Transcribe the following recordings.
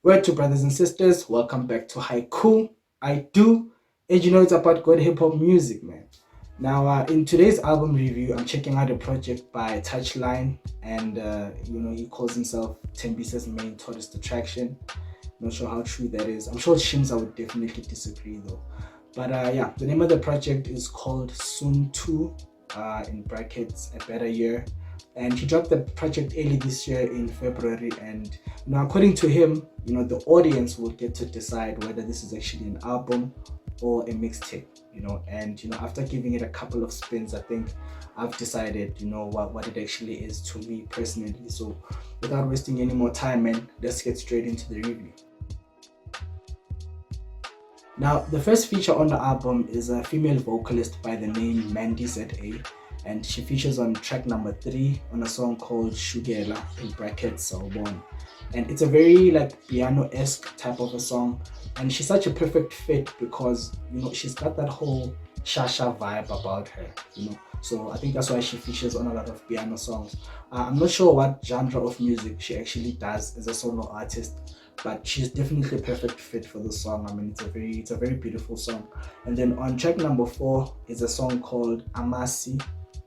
Word to brothers and sisters, welcome back to Haiku. I do, and you know it's about good hip hop music, man. Now, in today's album review, I'm checking out a project by Touchline, and he calls himself Tembisa's main tourist attraction. Not sure how true that is. I'm sure Shimza would definitely disagree though. But the name of the project is called Soon 2, in brackets, a better year. And he dropped the project early this year in February. And according to him, the audience will get to decide whether this is actually an album or a mixtape. And after giving it a couple of spins, I think I've decided, what it actually is to me personally. So without wasting any more time, man, let's get straight into the review. Now, the first feature on the album is a female vocalist by the name Mandy Z.A. and she features on track number 3 on a song called Shugela, in brackets S.O.O.N. And it's a very piano-esque type of a song, and she's such a perfect fit because she's got that whole Shasha vibe about her, so I think that's why she features on a lot of piano songs. I'm not sure what genre of music she actually does as a solo artist, but she's definitely a perfect fit for the song. I mean, it's a very beautiful song. And then on track number 4 is a song called Amasi,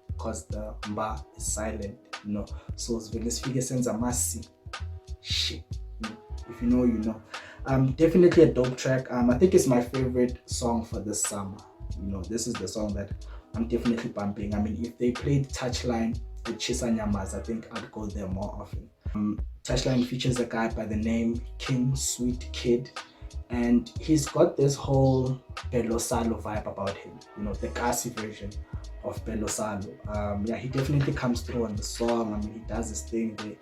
because the mba is silent, so it's very sense Amasi. Shit. If you know, you know. Definitely a dope track. I think it's my favorite song for this summer. This is the song that I'm definitely bumping. I mean, if they played Touchline with Chisa Nyamas, I think I'd go there more often. Touchline features a guy by the name King Sweet Kid, and he's got this whole Belosalo vibe about him, the Kasi version of Belosalo. He definitely comes through on the song. I mean, he does his thing. He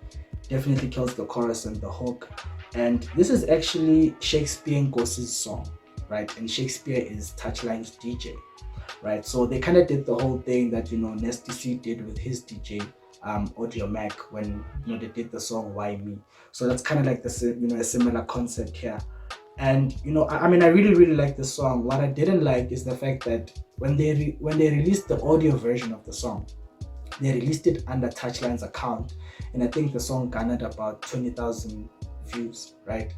definitely kills the chorus and the hook. And this is actually Shakespeare Ngosi's song, right? And Shakespeare is Touchline's DJ, right? So they kind of did the whole thing that Nasty C did with his DJ, Audio Mac, when they did the song Why Me. So that's kind of like the a similar concept here. And I mean, I really like the song. What I didn't like is the fact that when they released the audio version of the song, they released it under Touchline's account, and I think the song garnered about 20,000 views, right?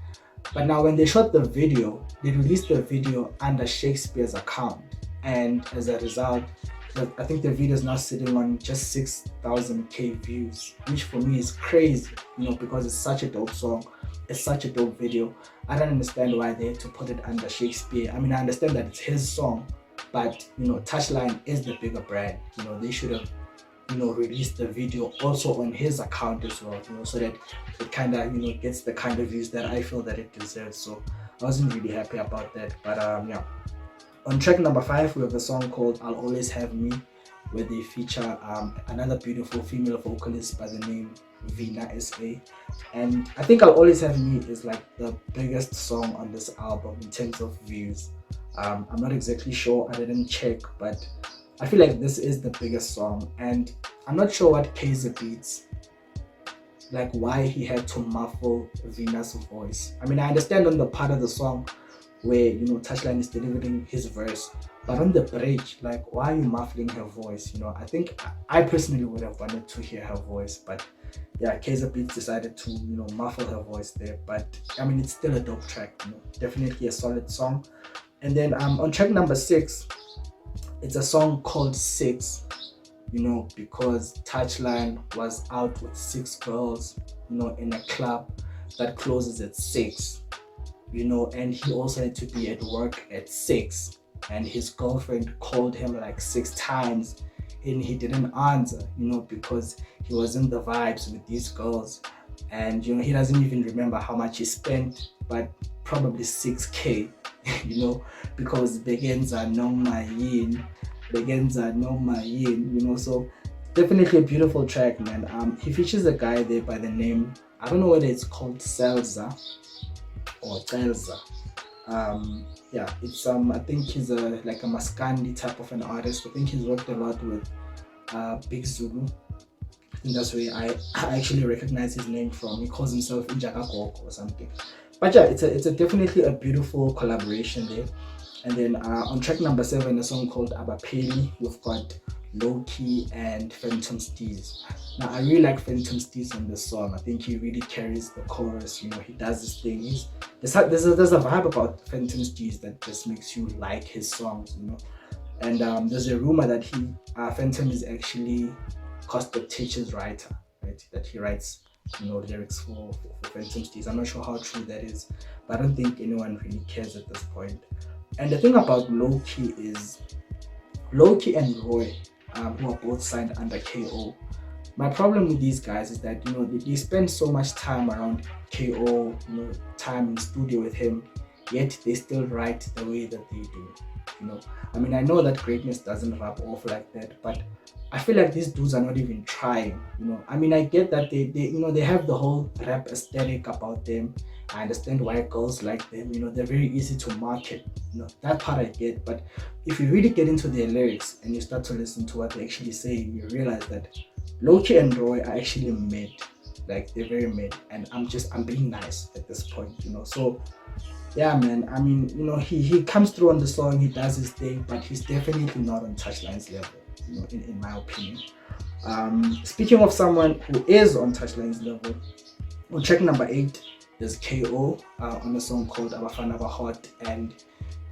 But now when they shot the video, they released the video under Shakespeare's account, and as a result, I think the video is now sitting on just 6,000 views, which for me is crazy, because it's such a dope song, it's such a dope video. I don't understand why they had to put it under Shakespeare. I mean, I understand that it's his song, but Touchline is the bigger brand. They should have released the video also on his account as well, so that it kind of gets the kind of views that I feel that it deserves. So I wasn't really happy about that. But on track number 5, we have a song called I'll Always Have Me, where they feature another beautiful female vocalist by the name Vina S.A. And I think I'll Always Have Me is like the biggest song on this album in terms of views. I'm not exactly sure, I didn't check, but I feel like this is the biggest song. And I'm not sure what Kaiser Beats, like why he had to muffle Vina's voice. I mean, I understand on the part of the song where Touchline is delivering his verse, but on the bridge, like, why are you muffling her voice? I think I personally would have wanted to hear her voice, but Kaiser Beats decided to muffle her voice there. But I mean, it's still a dope track, definitely a solid song. And then on track number 6, it's a song called 6, because Touchline was out with 6 girls, in a club that closes at 6, and he also had to be at work at 6, and his girlfriend called him like 6 times and he didn't answer, because he was in the vibes with these girls, and he doesn't even remember how much he spent, but probably 6K, because Begenza no mayin, so definitely a beautiful track, man. He features a guy there by the name, I don't know whether it's called Selza or Telza. It's I think he's a Maskandi type of an artist. I think he's worked a lot with Big Zulu. I think that's where I actually recognize his name from. He calls himself Injaka Goko or something. But it's a definitely a beautiful collaboration there. And then on track number 7, a song called Abapeli, we've got Low Key and Phantom Steez. Now I really like Phantom Steez on this song. I think he really carries the chorus. You know, he does this thing. There's a vibe about Phantom Steez that just makes you like his songs. You know, and there's a rumor that Phantom is actually Costa Teacher's writer, right? That he writes, you know, lyrics for Phantom Steez. I'm not sure how true that is, but I don't think anyone really cares at this point. And the thing about Low Key is Low Key and Roy, who are both signed under KO. My problem with these guys is that, you know, they spend so much time around KO, you know, time in studio with him, yet they still write the way that they do. You know, I mean, I know that greatness doesn't rub off like that, but I feel like these dudes are not even trying. You know, I mean, I get that they you know, they have the whole rap aesthetic about them. I understand why girls like them. You know, they're very easy to market. You know, that part I get. But if you really get into their lyrics and you start to listen to what they actually say, you realize that Loki and Roy are actually mid. Like, they're very mid, and I'm being nice at this point. You know, so yeah, man. I mean, you know, he comes through on the song, he does his thing, but he's definitely not on Touchline's level. You know, in my opinion. Speaking of someone who is on Touchline's level, on track number 8, there's KO on a song called Abafana Bahot, and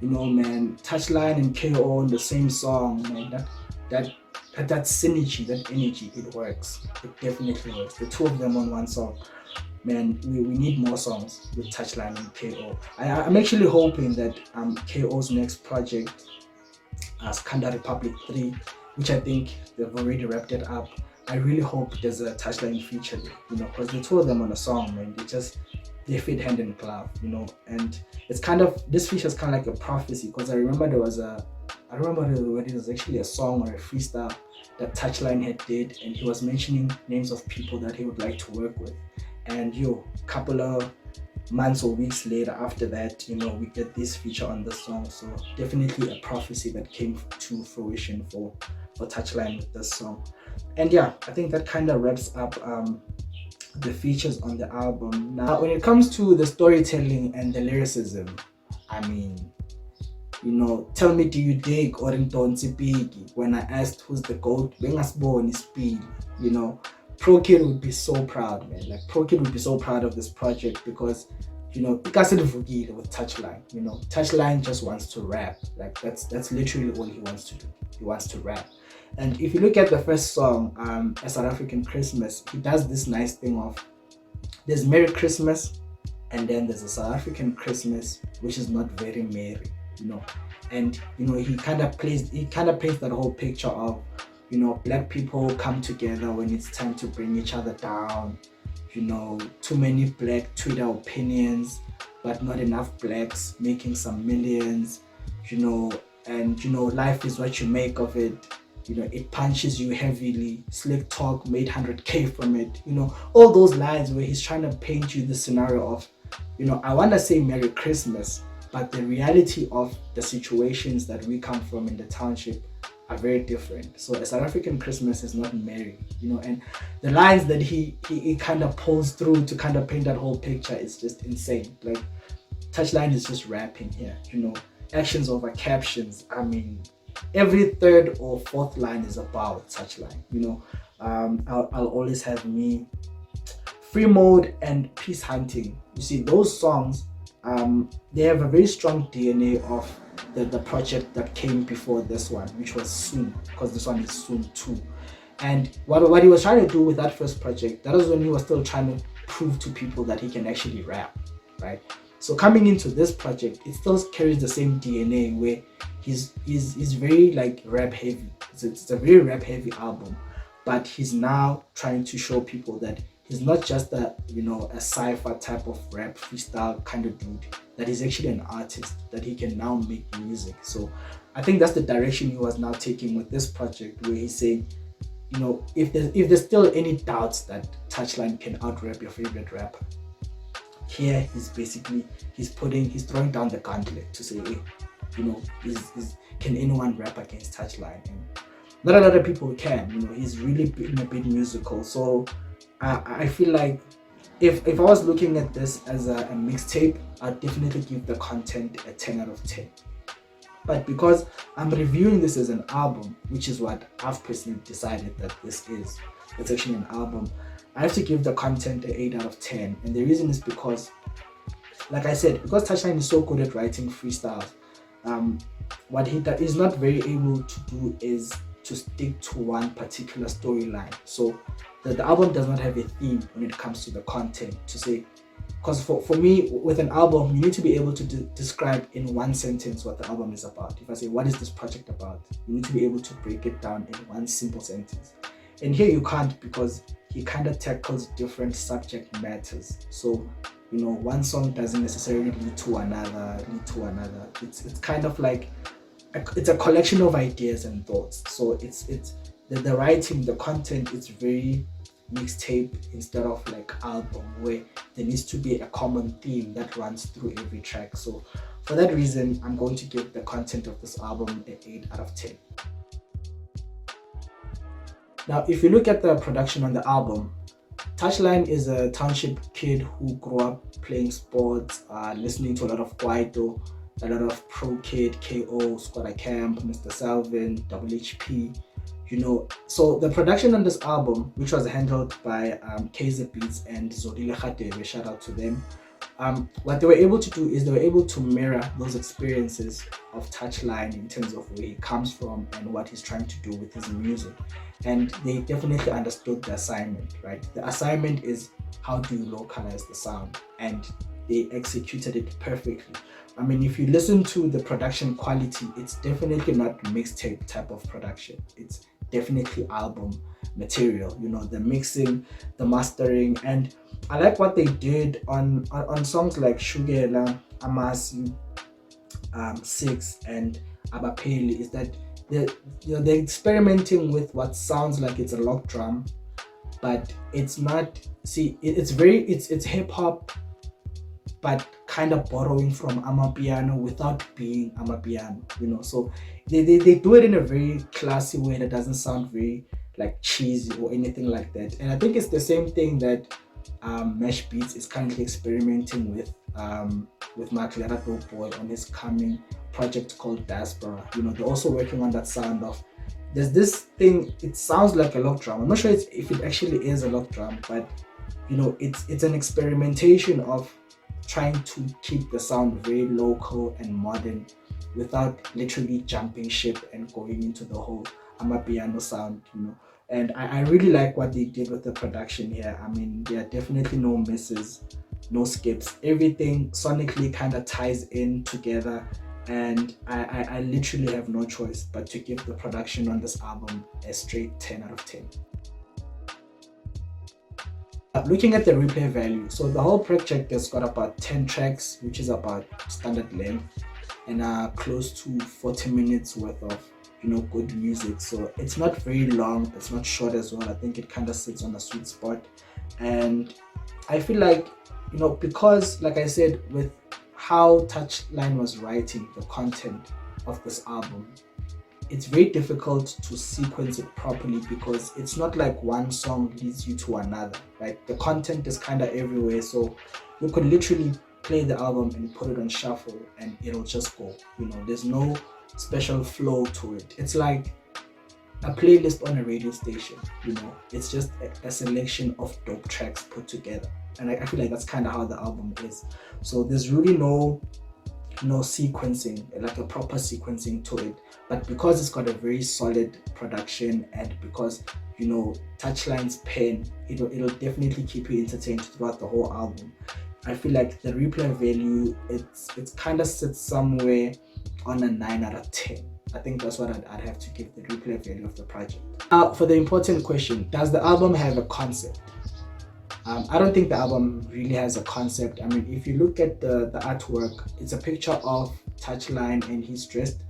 you know, man, Touchline and KO on the same song, man, that synergy, that energy, it works. It definitely works. The two of them on one song, man, we need more songs with Touchline and KO. I'm actually hoping that KO's next project, Skanda Republic 3, which I think they've already wrapped it up. I really hope there's a Touchline feature there, you know, because the two of them on a song, man, they fit hand in glove, you know. And it's kind of, this feature is kind of like a prophecy, because I remember I remember when it was actually a song or a freestyle that Touchline had did, and he was mentioning names of people that he would like to work with. And couple of months or weeks later after that, you know, we get this feature on the song. So definitely a prophecy that came to fruition for Touchline with this song. And yeah, I think that kind of wraps up the features on the album. Now, when it comes to the storytelling and the lyricism, I mean, you know, tell me, do you dig or don't Biggie? When I asked who's the GOAT, Bengasbon is Speed, you know. Pro Kid would be so proud, man. Like, Pro Kid would be so proud of this project because, you know, with Touchline, you know, Touchline just wants to rap. Like, that's literally all he wants to do. He wants to rap. And if you look at the first song, A South African Christmas, he does this nice thing of, there's Merry Christmas, and then there's a South African Christmas, which is not very merry, you know. And, you know, he kind of paints that whole picture of, you know, black people come together when it's time to bring each other down. You know, too many black Twitter opinions, but not enough blacks making some millions. You know, and you know, life is what you make of it. You know, it punches you heavily. Slick talk made 100K from it. You know, all those lines where he's trying to paint you the scenario of, you know, I want to say Merry Christmas, but the reality of the situations that we come from in the township are very different. So a South African Christmas is not merry, you know, and the lines that he kind of pulls through to kind of paint that whole picture is just insane. Like, Touchline is just rapping here, you know, actions over captions. I mean, every third or fourth line is about Touchline, you know. I'll always have me, Free Mode, and Peace Hunting. You see, those songs, they have a very strong DNA of the project that came before this one, which was Soon, because this one is Soon 2. And what he was trying to do with that first project, that was when he was still trying to prove to people that he can actually rap, right? So coming into this project, it still carries the same DNA where he's very like rap heavy. It's a very rap heavy album, but he's now trying to show people that he's not just a cypher type of rap freestyle kind of dude, that he's actually an artist, that he can now make music. So I think that's the direction he was now taking with this project, where he's saying, you know, if there's still any doubts that Touchline can out-rap your favorite rapper, here he's throwing down the gauntlet to say, hey, you know, can anyone rap against Touchline? And not a lot of people can. You know, he's really been a bit musical. So I feel like if I was looking at this as a mixtape, I'd definitely give the content a 10 out of 10. But because I'm reviewing this as an album, which is what I've personally decided that this is, it's actually an album, I have to give the content an 8 out of 10. And the reason is because, like I said, because Touchline is so good at writing freestyles, what he is not very able to do is to stick to one particular storyline. So the album does not have a theme when it comes to the content to say, because for me, with an album, you need to be able to describe in one sentence what the album is about. If I say, what is this project about? You need to be able to break it down in one simple sentence. And here you can't, because he kind of tackles different subject matters. So, one song doesn't necessarily lead to another. It's kind of like, it's a collection of ideas and thoughts. So it's the writing, the content, it's very mixtape instead of like album, where there needs to be a common theme that runs through every track. So for that reason, I'm going to give the content of this album an 8 out of 10. Now, if you look at the production on the album, Touchline is a township kid who grew up playing sports, listening to a lot of Kwaito, a lot of Pro Kid, KO, Squatter Camp, Mr. Salvin, WHP, So the production on this album, which was handled by KZ Beats and Zodile Khatebe, shout out to them. What they were able to do is they were able to mirror those experiences of Touchline in terms of where he comes from and what he's trying to do with his music. And they definitely understood the assignment, right? The assignment is, how do you localize the sound? And they executed it perfectly. I mean, if you listen to the production quality, it's definitely not mixtape type of production. It's definitely album material, the mixing, the mastering. And I like what they did on songs like Shugela, Amasi, 6 and Abapeli, is that they're experimenting with what sounds like it's a lock drum, but it's not. It's hip hop, but kind of borrowing from amapiano without being amapiano, So they do it in a very classy way that doesn't sound very like cheesy or anything like that. And I think it's the same thing that Mesh Beats is currently experimenting with Maclera Dope Boy on his coming project called Diaspora. They're also working on that sound of, there's this thing, it sounds like a lock drum. I'm not sure if it actually is a lock drum, but it's an experimentation of trying to keep the sound very local and modern without literally jumping ship and going into the whole amapiano sound, And I really like what they did with the production here. I mean, there are definitely no misses, no skips. Everything sonically kind of ties in together, and I literally have no choice but to give the production on this album a straight 10 out of 10. Looking at the replay value, so the whole project has got about 10 tracks, which is about standard length, and close to 40 minutes worth of good music. So it's not very long, it's not short as well. I think it kind of sits on a sweet spot. And I feel like, because like I said, with how Touchline was writing the content of this album, it's very difficult to sequence it properly, because it's not like one song leads you to another, right? The content is kind of everywhere, so you could literally play the album and put it on shuffle and it'll just go. There's no special flow to it. It's like a playlist on a radio station. It's just a selection of dope tracks put together, and I feel like that's kind of how the album is. So there's really no sequencing, like a proper sequencing to it. But because it's got a very solid production, and because Touchline's pen, it'll definitely keep you entertained throughout the whole album. I feel like the replay value, it's kind of sits somewhere on a 9 out of 10. I think that's what I'd have to give the replay value of the project. For the important question, does the album have a concept? I don't think the album really has a concept. I mean, if you look at the artwork, it's a picture of Touchline, and he's dressed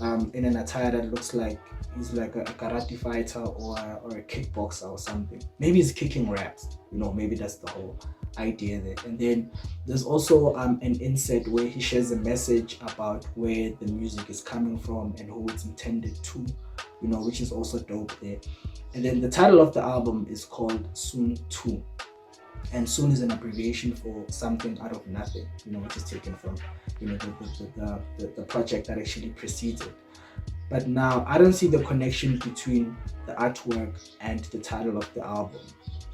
in an attire that looks like he's like a karate fighter or a kickboxer or something. Maybe he's kicking raps, maybe that's the whole idea there. And then there's also an insert where he shares a message about where the music is coming from and who it's intended to, which is also dope there. And then the title of the album is called S.O.O.N 2. and S.O.O.N is an abbreviation for something out of nothing, which is taken from the project that actually precedes it. But now I don't see the connection between the artwork and the title of the album,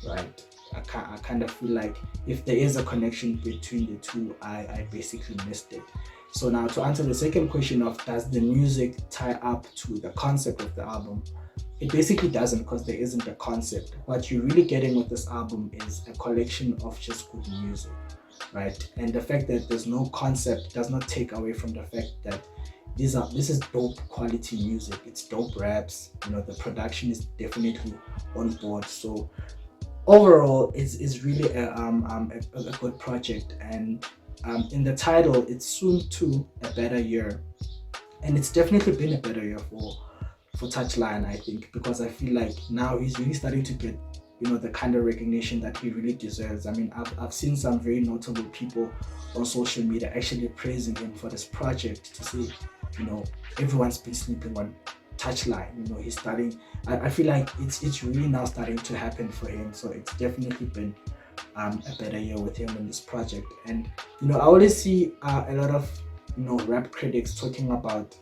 right? I kind of feel like if there is a connection between the two, I basically missed it. So now to answer the second question of does the music tie up to the concept of the album, it basically doesn't, because there isn't a concept. What you're really getting with this album is a collection of just good music, right? And the fact that there's no concept does not take away from the fact that this is dope quality music. It's dope raps. The production is definitely on board. So overall, it's really a good project. And in the title, it's soon to a better year, and it's definitely been a better year for Touchline, I think, because I feel like now he's really starting to get the kind of recognition that he really deserves. I mean, I've seen some very notable people on social media actually praising him for this project, to say, everyone's been sleeping on Touchline. He's starting. I feel like it's really now starting to happen for him. So it's definitely been a better year with him in this project. And I always see a lot of rap critics talking about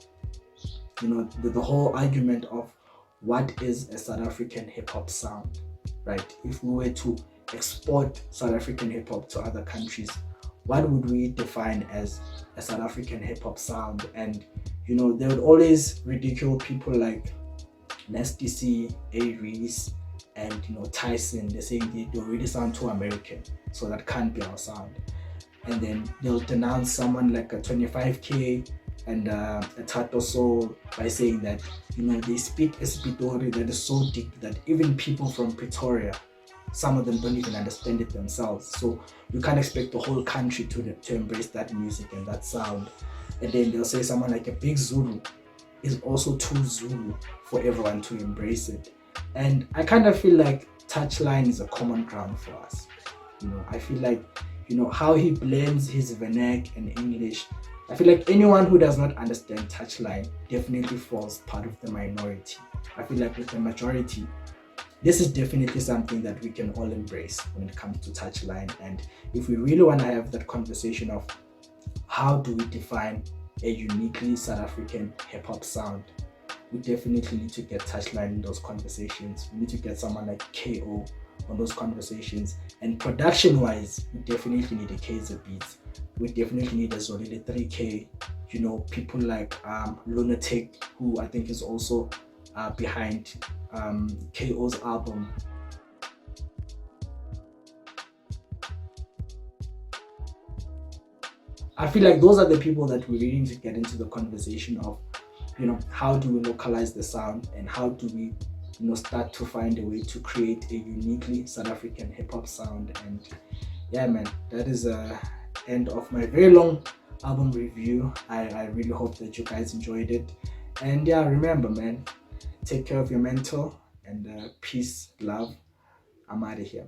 the whole argument of what is a South African hip hop sound, right? If we were to export South African hip hop to other countries, what would we define as a South African hip hop sound? And they would always ridicule people like Nasty C, A-Reese, and Tyson. They're saying they don't really sound too American, so that can't be our sound. And then they'll denounce someone like a 25K and a Tato Soul by saying that they speak a Spitori that is so deep that even people from Pretoria, some of them don't even understand it themselves. So you can't expect the whole country to embrace that music and that sound. And then they'll say someone like a Big Zulu is also too Zulu for everyone to embrace it. And I kind of feel like Touchline is a common ground for us. I feel like how he blends his vernac and English. I feel like anyone who does not understand Touchline definitely falls part of the minority. I feel like with the majority, this is definitely something that we can all embrace when it comes to Touchline. And if we really want to have that conversation of how do we define a uniquely South African hip-hop sound, we definitely need to get Touchline in those conversations. We need to get someone like KO on those conversations. And production-wise, we definitely need a KZ Beats. We definitely need a Zolile 3K. People like Lunatic, who I think is also behind KO's album. I feel like those are the people that we really need to get into the conversation of, how do we localize the sound, and how do we, start to find a way to create a uniquely South African hip hop sound. And yeah, man, that is the end of my very long album review. I really hope that you guys enjoyed it. And yeah, remember, man, take care of your mental, and peace, love. I'm out of here.